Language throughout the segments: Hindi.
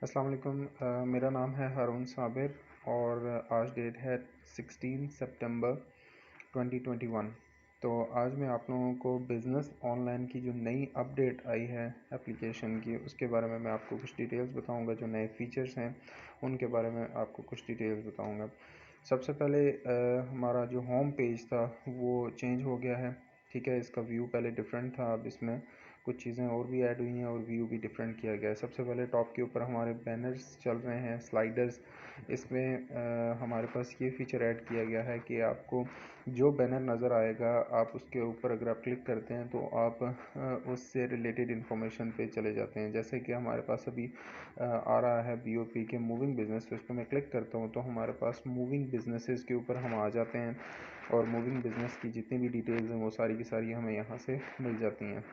अस्सलाम वालेकुम। मेरा नाम है हारून साबिर और आज डेट है 16 सितंबर 2021। तो आज मैं आप लोगों को बिज़नेस ऑनलाइन की जो नई अपडेट आई है एप्लीकेशन की, उसके बारे में मैं आपको कुछ डिटेल्स बताऊंगा। जो नए फीचर्स हैं उनके बारे में आपको कुछ डिटेल्स बताऊंगा। सबसे पहले हमारा जो होम पेज था वो चेंज हो गया है। ठीक है, इसका व्यू पहले डिफरेंट था, अब इसमें कुछ चीज़ें और भी ऐड हुई हैं और व्यू भी डिफरेंट किया गया है। सबसे पहले टॉप के ऊपर हमारे बैनर्स चल रहे हैं, स्लाइडर्स। इसमें हमारे पास ये फीचर ऐड किया गया है कि आपको जो बैनर नज़र आएगा, आप उसके ऊपर अगर आप क्लिक करते हैं तो आप उससे रिलेटेड इन्फॉर्मेशन पे चले जाते हैं। जैसे कि हमारे पास अभी आ रहा है बीओपी के मूविंग बिजनेस, तो इस पर मैं क्लिक करता हूँ तो हमारे पास मूविंग बिजनेसेस के ऊपर हम आ जाते हैं और मूविंग बिजनेस की जितनी भी डिटेल्स हैं वो सारी की सारी हमें यहाँ से मिल जाती हैं।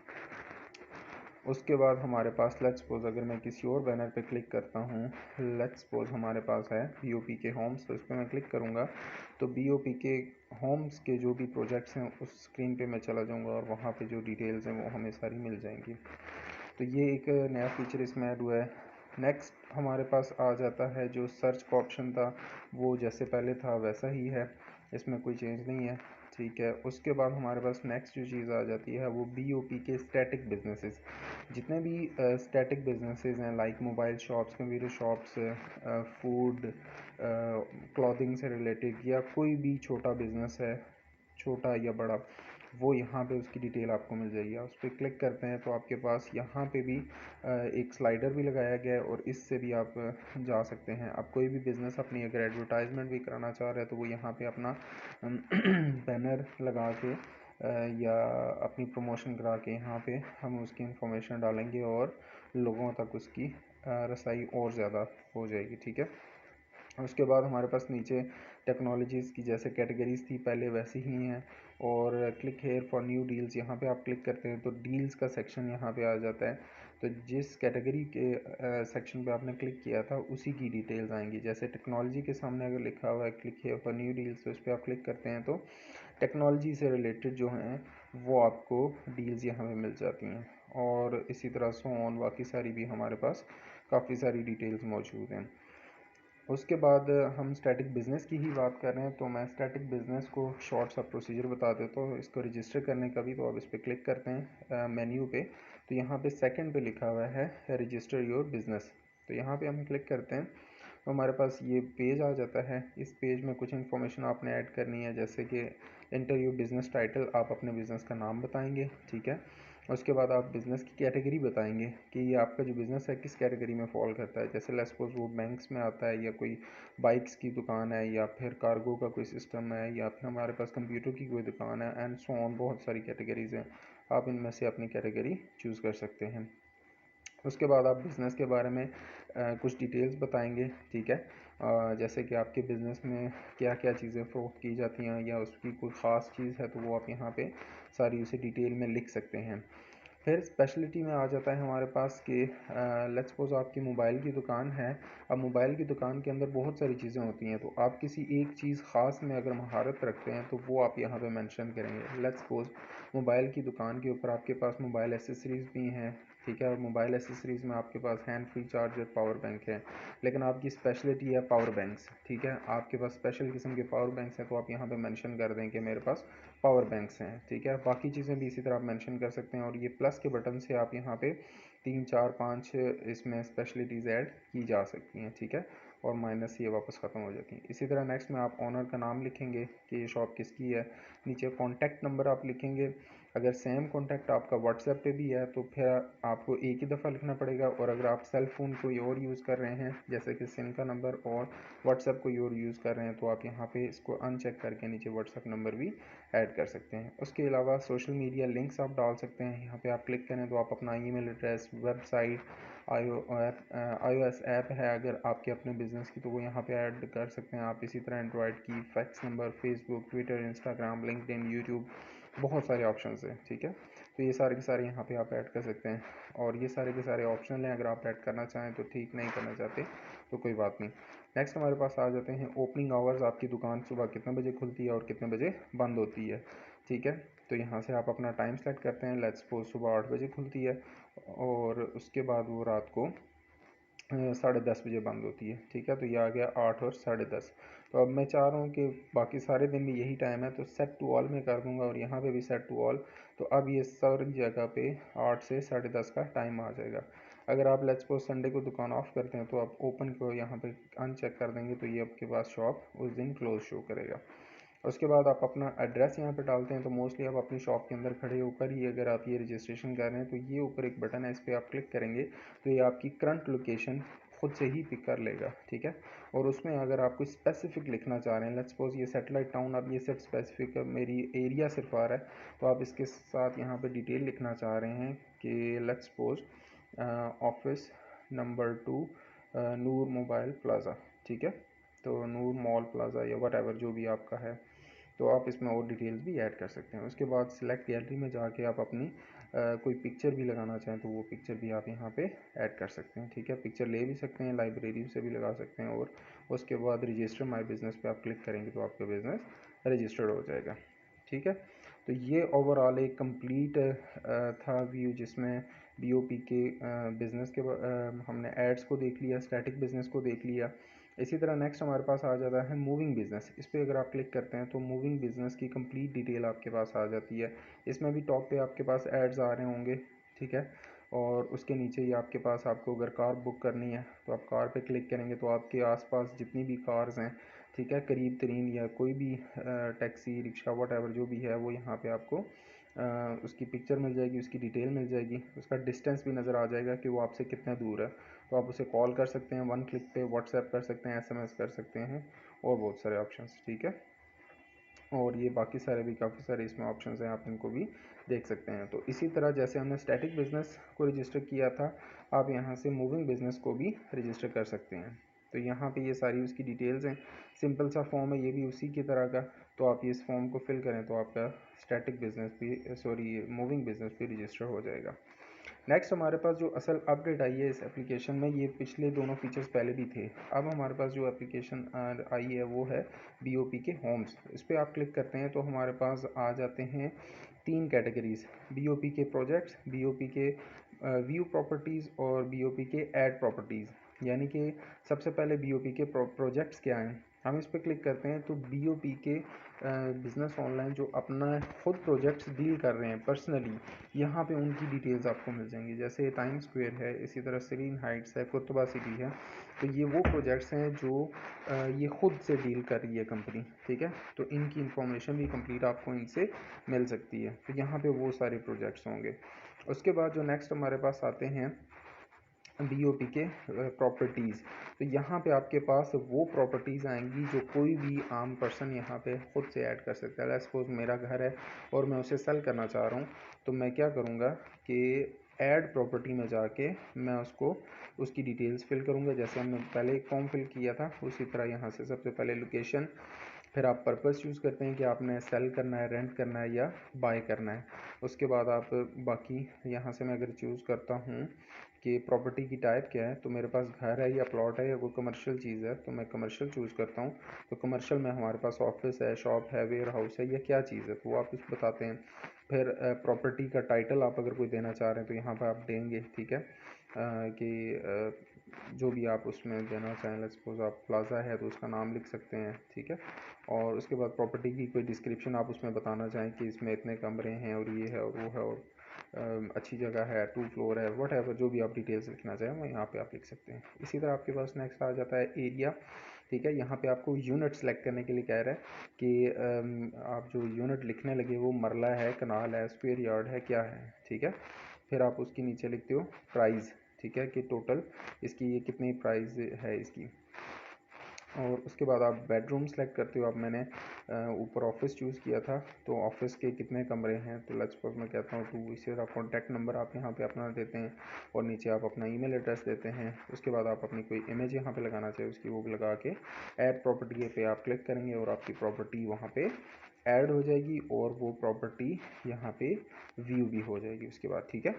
उसके बाद हमारे पास लेट्स सपोज अगर मैं किसी और बैनर पे क्लिक करता हूँ, लेट्स सपोज हमारे पास है बीओपी के होम्स, तो इस पर मैं क्लिक करूँगा तो बीओपी के होम्स के जो भी प्रोजेक्ट्स हैं उस स्क्रीन पे मैं चला जाऊँगा और वहाँ पे जो डिटेल्स हैं वो हमें सारी मिल जाएंगी। तो ये एक नया फीचर इसमें ऐड हुआ है। नेक्स्ट हमारे पास आ जाता है जो सर्च का ऑप्शन था, वो जैसे पहले था वैसा ही है, इसमें कोई चेंज नहीं है। ठीक है, उसके बाद हमारे पास नेक्स्ट जो चीज़ आ जाती है वो बीओपी के स्टैटिक बिजनेसेस। जितने भी स्टैटिक बिजनेसेस हैं like mobile shops, computer shops, food, clothing से रिलेटेड या कोई भी छोटा बिजनेस है, छोटा या बड़ा, वो यहाँ पे उसकी डिटेल आपको मिल जाएगी। आप उस पर क्लिक करते हैं तो आपके पास यहाँ पे भी एक स्लाइडर भी लगाया गया है और इससे भी आप जा सकते हैं। आप कोई भी बिज़नेस अपनी अगर एडवर्टाइजमेंट भी कराना चाह रहे हैं तो वो यहाँ पे अपना बैनर लगा के या अपनी प्रमोशन करा के यहाँ पे हम उसकी इंफॉर्मेशन डालेंगे और लोगों तक उसकी रसाई और ज़्यादा हो जाएगी। ठीक है, उसके बाद हमारे पास नीचे टेक्नोलॉजीज़ की जैसे कैटेगरीज थी पहले वैसी ही हैं और click here for new deals, यहाँ पे आप क्लिक करते हैं तो डील्स का सेक्शन यहाँ पे आ जाता है। तो जिस कैटेगरी के सेक्शन पे आपने क्लिक किया था उसी की डिटेल्स आएंगी। जैसे टेक्नोलॉजी के सामने अगर लिखा हुआ है click here for new deals, तो इस पर आप क्लिक करते हैं तो टेक्नोलॉजी से रिलेटेड जो हैं वो आपको डील्स यहाँ पे मिल जाती हैं। और इसी तरह सो ऑन बाकी सारी भी हमारे पास काफ़ी सारी डिटेल्स मौजूद हैं। उसके बाद हम स्टैटिक बिज़नेस की ही बात कर रहे हैं तो मैं स्टैटिक बिज़नेस को शॉर्ट सा प्रोसीजर बता देता हूँ। इसको रजिस्टर करने का भी, तो आप इस पर क्लिक करते हैं मेन्यू पे, तो यहाँ पे सेकंड पे लिखा हुआ है रजिस्टर योर बिज़नेस, तो यहाँ पे हम क्लिक करते हैं तो हमारे पास ये पेज आ जाता है। इस पेज में कुछ इन्फॉर्मेशन आपने ऐड करनी है, जैसे कि इंटर योर बिज़नेस टाइटल, आप अपने बिज़नेस का नाम बताएंगे। ठीक है, उसके बाद आप बिज़नेस की कैटेगरी बताएंगे कि ये आपका जो बिज़नेस है किस कैटेगरी में फॉल करता है। जैसे लेट्स सपोज वो बैंक्स में आता है या कोई बाइक्स की दुकान है या फिर कार्गो का कोई सिस्टम है या फिर हमारे पास कंप्यूटर की कोई दुकान है एंड सो ऑन, बहुत सारी कैटेगरीज हैं। आप इनमें से अपनी कैटेगरी चूज़ कर सकते हैं। उसके बाद आप बिज़नेस के बारे में कुछ डिटेल्स बताएंगे। ठीक है, जैसे कि आपके बिज़नेस में क्या क्या चीज़ें फ़रोख्त की जाती हैं या उसकी कोई ख़ास चीज़ है तो वो आप यहाँ पे सारी उसे डिटेल में लिख सकते हैं। फिर स्पेशलिटी में आ जाता है हमारे पास कि लेट्स सपोज आपकी मोबाइल की दुकान है। अब मोबाइल की दुकान के अंदर बहुत सारी चीज़ें होती हैं, तो आप किसी एक चीज़ ख़ास में अगर महारत रखते हैं तो वो आप यहाँ पे मेंशन करेंगे। लेट्स सपोज मोबाइल की दुकान के ऊपर आपके पास मोबाइल एसेसरीज़ भी हैं। ठीक है, और मोबाइल एसेसरीज़ में आपके पास hand free charger, power bank है, लेकिन आपकी स्पेशलिटी है पावर बैंक्स। ठीक है, आपके पास स्पेशल किस्म के पावर बैंक्स हैं तो आप यहाँ पे मेंशन कर दें कि मेरे पास पावर बैंक्स हैं। ठीक है, बाकी चीज़ें भी इसी तरह आप मेंशन कर सकते हैं और ये प्लस के बटन से आप यहाँ पे 3 4 5 इसमें स्पेशलिटीज़ ऐड की जा सकती हैं। ठीक है, और माइनस ये वापस ख़त्म हो जाती हैं। इसी तरह नेक्स्ट में आप ऑनर का नाम लिखेंगे कि ये शॉप किसकी है। नीचे कॉन्टैक्ट नंबर आप लिखेंगे। अगर सेम कॉन्टैक्ट आपका व्हाट्सएप पे भी है तो फिर आपको एक ही दफ़ा लिखना पड़ेगा, और अगर आप सेल फ़ोन कोई और यूज़ कर रहे हैं जैसे कि सिम का नंबर और व्हाट्सएप कोई और यूज़ कर रहे हैं तो आप यहाँ पे इसको अनचेक करके नीचे व्हाट्सएप नंबर भी ऐड कर सकते हैं। उसके अलावा सोशल मीडिया लिंक्स आप डाल सकते हैं। यहाँ पे आप क्लिक करें तो आप अपना email address, website, iOS app है अगर आपके अपने बिज़नेस की तो वो यहाँ पे ऐड कर सकते हैं आप। इसी तरह एंड्रॉयड की fax number, Facebook, Twitter, Instagram, LinkedIn, YouTube, बहुत सारे ऑप्शंस हैं। ठीक है, तो ये सारे के सारे यहाँ पे आप ऐड कर सकते हैं और ये सारे के सारे ऑप्शनल हैं। अगर आप ऐड करना चाहें तो ठीक, नहीं करना चाहते तो कोई बात नहीं। नेक्स्ट हमारे पास आ जाते हैं ओपनिंग आवर्स, आपकी दुकान सुबह कितने बजे खुलती है और कितने बजे बंद होती है। ठीक है, तो यहाँ से आप अपना टाइम सेलेक्ट करते हैं। लेट्स सपोज सुबह 8 बजे खुलती है और उसके बाद वो रात को 10:30 बजे बंद होती है, ठीक है। तो ये आ गया 8 और 10:30। तो अब मैं चाह रहा हूँ कि बाकी सारे दिन भी यही टाइम है, तो सेट टू ऑल में कर दूँगा और यहाँ पे भी सेट टू ऑल। तो अब ये सारी जगह पे 8 से 10:30 का टाइम आ जाएगा। अगर आप लेट्स सपोज संडे को दुकान ऑफ करते हैं तो आप ओपन को यहाँ पे अनचेक कर देंगे तो ये आपके पास शॉप उस दिन क्लोज शो करेगा। उसके बाद आप अपना एड्रेस यहाँ पे डालते हैं, तो मोस्टली आप अपनी शॉप के अंदर खड़े होकर ही अगर आप ये रजिस्ट्रेशन कर रहे हैं तो ये ऊपर एक बटन है, इस पर आप क्लिक करेंगे तो ये आपकी करंट लोकेशन खुद से ही पिक कर लेगा, ठीक है। और उसमें अगर आप कोई स्पेसिफिक लिखना चाह रहे हैं, लेट्स सपोज ये सैटेलाइट टाउन, अब ये सिर्फ स्पेसिफिक मेरी एरिया सिर्फ आ रहा है, तो आप इसके साथ यहाँ पे डिटेल लिखना चाह रहे हैं कि let's suppose office number 2 Noor mobile plaza, ठीक है। तो नूर मॉल प्लाज़ा या वट एवर जो भी आपका है, तो आप इसमें और डिटेल्स भी ऐड कर सकते हैं। उसके बाद सिलेक्ट गैलरी में जाके आप अपनी कोई पिक्चर भी लगाना चाहें तो वो पिक्चर भी आप यहाँ पे ऐड कर सकते हैं, ठीक है। पिक्चर ले भी सकते हैं, लाइब्रेरी से भी लगा सकते हैं। और उसके बाद रजिस्टर माय बिज़नेस पे आप क्लिक करेंगे तो आपका बिज़नेस रजिस्टर्ड हो जाएगा, ठीक है। तो ये ओवरऑल एक कंप्लीट था व्यू, जिसमें बीओपी के बिज़नेस के हमने एड्स को देख लिया, स्टैटिक बिज़नेस को देख लिया। इसी तरह नेक्स्ट हमारे पास आ जाता है मूविंग बिज़नेस। इस पर अगर आप क्लिक करते हैं तो मूविंग बिज़नेस की कंप्लीट डिटेल आपके पास आ जाती है। इसमें भी टॉप पे आपके पास एड्स आ रहे होंगे, ठीक है। और उसके नीचे ही आपके पास, आपको अगर कार बुक करनी है तो आप कार पे क्लिक करेंगे तो आपके आसपास जितनी भी कार्स हैं, ठीक है, करीब तरीन, या कोई भी टैक्सी रिक्शा वट एवर जो भी है, वो यहाँ पे आपको उसकी पिक्चर मिल जाएगी, उसकी डिटेल मिल जाएगी, उसका डिस्टेंस भी नज़र आ जाएगा कि वो आपसे कितना दूर है। तो आप उसे कॉल कर सकते हैं, वन क्लिक पे व्हाट्सएप कर सकते हैं, एसएमएस कर सकते हैं, और बहुत सारे ऑप्शंस, ठीक है। और ये बाकी सारे भी काफ़ी सारे इसमें ऑप्शंस हैं, आप इनको भी देख सकते हैं। तो इसी तरह जैसे हमने स्टैटिक बिज़नेस को रजिस्टर किया था, आप यहाँ से मूविंग बिज़नेस को भी रजिस्टर कर सकते हैं। तो यहाँ पे ये सारी उसकी डिटेल्स हैं, सिंपल सा फॉर्म है ये भी उसी की तरह का। तो आप इस फॉर्म को फिल करें तो आपका स्टैटिक बिज़नेस भी, सॉरी, मूविंग बिज़नेस भी रजिस्टर हो जाएगा। नेक्स्ट हमारे पास जो असल अपडेट आई है इस एप्लीकेशन में, ये पिछले दोनों फीचर्स पहले भी थे। अब हमारे पास जो एप्लीकेशन आई है वो है बीओपी के होम्स। इस पर आप क्लिक करते हैं तो हमारे पास आ जाते हैं 3 कैटेगरीज, बीओपी के प्रोजेक्ट्स, बीओपी के व्यू प्रॉपर्टीज़ और बीओपी के ऐड प्रॉपर्टीज़। यानी कि सबसे पहले बीओपी के प्रोजेक्ट्स क्या हैं, हम इस पर क्लिक करते हैं तो बीओपी के बिज़नेस ऑनलाइन जो अपना खुद प्रोजेक्ट्स डील कर रहे हैं पर्सनली, यहाँ पे उनकी डिटेल्स आपको मिल जाएंगी। जैसे टाइम स्क्वायर है, इसी तरह सीरीन हाइट्स है, कुतुबा सिटी है। तो ये वो प्रोजेक्ट्स हैं जो ये खुद से डील कर रही है कंपनी, ठीक है। तो इनकी इंफॉर्मेशन भी कंप्लीट आपको इनसे मिल सकती है। तो यहाँ पे वो सारे प्रोजेक्ट्स होंगे। उसके बाद जो नेक्स्ट हमारे पास आते हैं बीओपी के प्रॉपर्टीज़, तो यहाँ पे आपके पास वो प्रॉपर्टीज़ आएंगी जो कोई भी आम पर्सन यहाँ पे खुद से ऐड कर सकता है। लेट्स सपोज मेरा घर है और मैं उसे सेल करना चाह रहा हूँ, तो मैं क्या करूँगा कि ऐड प्रॉपर्टी में जाके मैं उसको उसकी डिटेल्स फिल करूँगा, जैसे हमने पहले एक फॉर्म फिल किया था उसी तरह यहाँ से सबसे पहले लोकेशन, फिर आप पर्पस चूज़ करते हैं कि आपने सेल करना है, रेंट करना है या बाय करना है। उसके बाद आप बाकी यहाँ से मैं अगर चूज़ करता हूँ कि प्रॉपर्टी की टाइप क्या है, तो मेरे पास घर है या प्लॉट है या कोई कमर्शियल चीज़ है, तो मैं कमर्शियल चूज़ करता हूँ। तो कमर्शियल में हमारे पास ऑफिस है, शॉप है, वेयर हाउस है, या क्या चीज़ है, तो वो आप इस बताते हैं। फिर प्रॉपर्टी का टाइटल आप अगर कोई देना चाह रहे हैं तो यहाँ पर आप देंगे, ठीक है, कि जो भी आप उसमें देना चाहें। लेट्स सपोज आप प्लाज़ा है तो उसका नाम लिख सकते हैं, ठीक है। और उसके बाद प्रॉपर्टी की कोई डिस्क्रिप्शन आप उसमें बताना चाहें कि इसमें इतने कमरे हैं और ये है और वो है और अच्छी जगह है, 2 फ्लोर है, वट एवर जो भी आप डिटेल्स लिखना चाहें वो यहाँ पे आप लिख सकते हैं। इसी तरह आपके पास नेक्स्ट आ जाता है एरिया, ठीक है। यहाँ पे आपको यूनिट सेलेक्ट करने के लिए कह रहा है कि आप जो यूनिट लिखने लगे वो मरला है, कनाल है, स्क्वायर यार्ड है, क्या है, ठीक है। फिर आप उसके नीचे लिखते हो प्राइस, ठीक है, कि टोटल इसकी ये कितनी प्राइस है इसकी। और उसके बाद आप बेडरूम सेलेक्ट करते हो। अब मैंने ऊपर ऑफिस चूज़ किया था, तो ऑफिस के कितने कमरे हैं, तो लेट्स सपोज मैं कहता हूँ 2। इसी तरह कॉन्टैक्ट नंबर आप यहाँ पे अपना देते हैं और नीचे आप अपना ईमेल एड्रेस देते हैं। उसके बाद आप अपनी कोई इमेज यहाँ पे लगाना चाहिए उसकी, वो लगा के ऐड प्रॉपर्टी पे आप क्लिक करेंगे और आपकी प्रॉपर्टी वहाँ पे ऐड हो जाएगी और वो प्रॉपर्टी यहाँ पे व्यू भी हो जाएगी उसके बाद, ठीक है।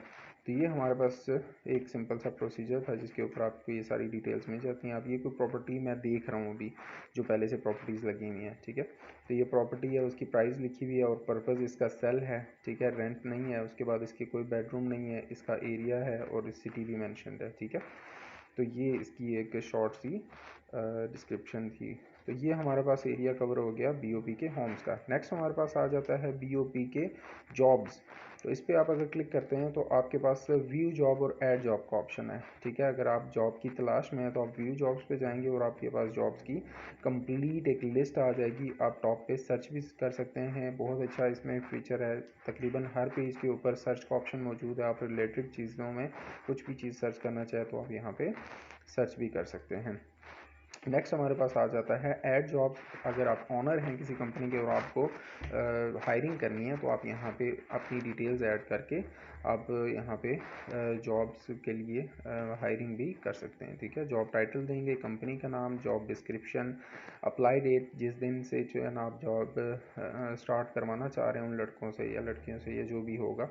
तो ये हमारे पास एक सिंपल सा प्रोसीजर था जिसके ऊपर आपको ये सारी डिटेल्स मिल जाती हैं। अब ये कोई प्रॉपर्टी मैं देख रहा हूँ अभी जो पहले से प्रॉपर्टीज़ लगी हुई हैं, ठीक है। तो ये प्रॉपर्टी है, उसकी प्राइस लिखी हुई है और पर्पज़ इसका सेल है, ठीक है, रेंट नहीं है। उसके बाद इसकी कोई बेडरूम नहीं है, इसका एरिया है और सिटी भी मैंशनड है, ठीक है। तो ये इसकी एक शॉर्ट सी डिस्क्रिप्शन थी। तो ये हमारे पास एरिया कवर हो गया बीओपी के होम्स का। नेक्स्ट हमारे पास आ जाता है बीओपी के जॉब्स। तो इस पर आप अगर क्लिक करते हैं तो आपके पास व्यू जॉब और ऐड जॉब का ऑप्शन है, ठीक है। अगर आप जॉब की तलाश में हैं तो आप व्यू जॉब्स पे जाएंगे और आपके पास जॉब्स की कंप्लीट एक लिस्ट आ जाएगी। आप टॉप पे सर्च भी कर सकते हैं। बहुत अच्छा इसमें फीचर है, तकरीबन हर पेज के ऊपर सर्च का ऑप्शन मौजूद है। आप रिलेटेड चीज़ों में कुछ भी चीज़ सर्च करना चाहे तो आप यहाँ पे सर्च भी कर सकते हैं। नेक्स्ट हमारे पास आ जाता है ऐड जॉब। अगर आप ऑनर हैं किसी कंपनी के और आपको हायरिंग करनी है तो आप यहाँ पे अपनी डिटेल्स ऐड करके आप यहाँ पे जॉब्स के लिए हायरिंग भी कर सकते हैं, ठीक है। जॉब टाइटल देंगे, कंपनी का नाम, जॉब डिस्क्रिप्शन, अप्लाई डेट, जिस दिन से जो है ना आप जॉब स्टार्ट करवाना चाह रहे हैं उन लड़कों से या लड़कियों से, या जो भी होगा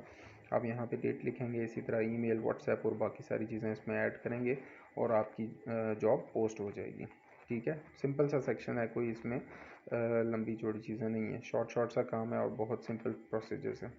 आप यहाँ पे डेट लिखेंगे। इसी तरह ईमेल, व्हाट्सएप और बाकी सारी चीज़ें इसमें ऐड करेंगे और आपकी जॉब पोस्ट हो जाएगी, ठीक है। सिंपल सा सेक्शन है, कोई इसमें लंबी चौड़ी चीज़ें नहीं है, शॉर्ट सा काम है और बहुत सिंपल प्रोसीजर्स है।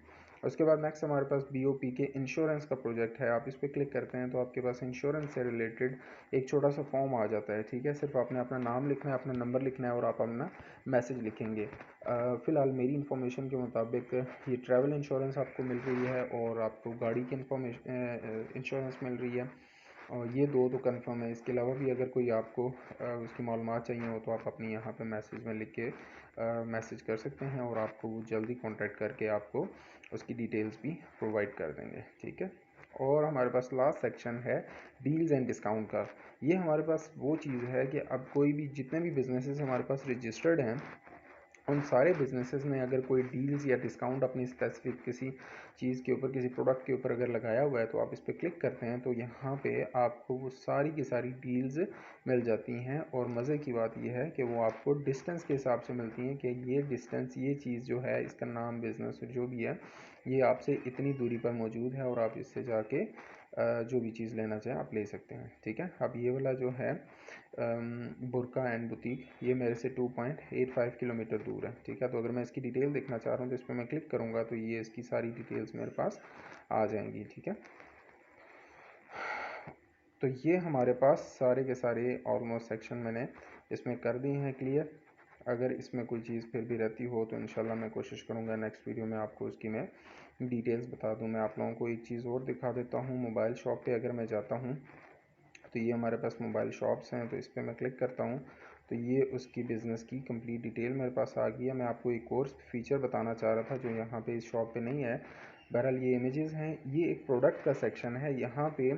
उसके बाद नेक्स्ट हमारे पास बीओपी के इंश्योरेंस का प्रोजेक्ट है। आप इस पर क्लिक करते हैं तो आपके पास इंश्योरेंस से रिलेटेड एक छोटा सा फॉर्म आ जाता है, ठीक है। सिर्फ आपने अपना नाम लिखना है, अपना नंबर लिखना है और आप अपना मैसेज लिखेंगे। फ़िलहाल मेरी इन्फॉर्मेशन के मुताबिक ये ट्रैवल इंश्योरेंस आपको मिल रही है और आपको गाड़ी की इंश्योरेंस मिल रही है, और ये दो तो कंफर्म है। इसके अलावा भी अगर कोई आपको उसकी मालूमात चाहिए हो तो आप अपनी यहाँ पे मैसेज में लिख के मैसेज कर सकते हैं और आपको वो जल्दी कांटेक्ट करके आपको उसकी डिटेल्स भी प्रोवाइड कर देंगे, ठीक है। और हमारे पास लास्ट सेक्शन है डील्स एंड डिस्काउंट का। ये हमारे पास वो चीज़ है कि अब कोई भी जितने भी बिजनेसेस हमारे पास रजिस्टर्ड हैं उन सारे बिजनेसेस ने अगर कोई डील्स या डिस्काउंट अपनी स्पेसिफिक किसी चीज़ के ऊपर, किसी प्रोडक्ट के ऊपर अगर लगाया हुआ है तो आप इस पर क्लिक करते हैं तो यहाँ पे आपको वो सारी की सारी डील्स मिल जाती हैं। और मज़े की बात यह है कि वो आपको डिस्टेंस के हिसाब से मिलती हैं कि ये डिस्टेंस, ये चीज़ जो है, इसका नाम, बिज़नेस जो भी है, ये आपसे इतनी दूरी पर मौजूद है और आप इससे जाके जो भी चीज़ लेना चाहें आप ले सकते हैं, ठीक है। अब ये वाला जो है बुरका एंड बुटीक, ये मेरे से 2.85 किलोमीटर दूर है, ठीक है। तो अगर मैं इसकी डिटेल देखना चाह रहा हूँ तो इस पर मैं क्लिक करूँगा तो ये इसकी सारी डिटेल्स मेरे पास आ जाएंगी, ठीक है। तो ये हमारे पास सारे के सारे ऑलमोस्ट सेक्शन मैंने इसमें कर दिए हैं क्लियर। अगर इसमें कोई चीज़ फिर भी रहती हो तो इंशाल्लाह मैं कोशिश करूँगा नेक्स्ट वीडियो में आपको उसकी मैं डिटेल्स बता दूँ। मैं आप लोगों को एक चीज़ और दिखा देता हूँ। मोबाइल शॉप पे अगर मैं जाता हूँ तो ये हमारे पास मोबाइल शॉप्स हैं, तो इस पर मैं क्लिक करता हूँ तो ये उसकी बिज़नेस की कंप्लीट डिटेल मेरे पास आ गई है। मैं आपको एक और फीचर बताना चाह रहा था जो यहाँ पे इस शॉप पे नहीं है। बहरहाल ये इमेजेस हैं, ये एक प्रोडक्ट का सेक्शन है। यहाँ पे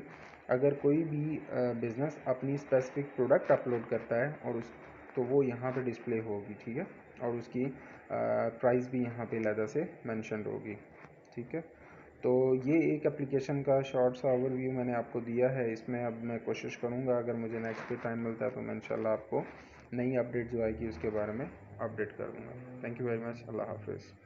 अगर कोई भी बिज़नेस अपनी स्पेसिफिक प्रोडक्ट अपलोड करता है और उस तो वो यहाँ पे डिस्प्ले होगी, ठीक है। और उसकी प्राइस भी यहाँ पे अलग से मेंशन होगी, ठीक है। तो ये एक एप्लीकेशन का शॉर्ट सा ओवरव्यू मैंने आपको दिया है। इसमें अब मैं कोशिश करूँगा अगर मुझे नेक्स्ट पे टाइम मिलता है तो मैं इंशाल्लाह आपको नई अपडेट जो आएगी उसके बारे में अपडेट कर दूँगा। Thank you very much. अल्लाह हाफ़िज़।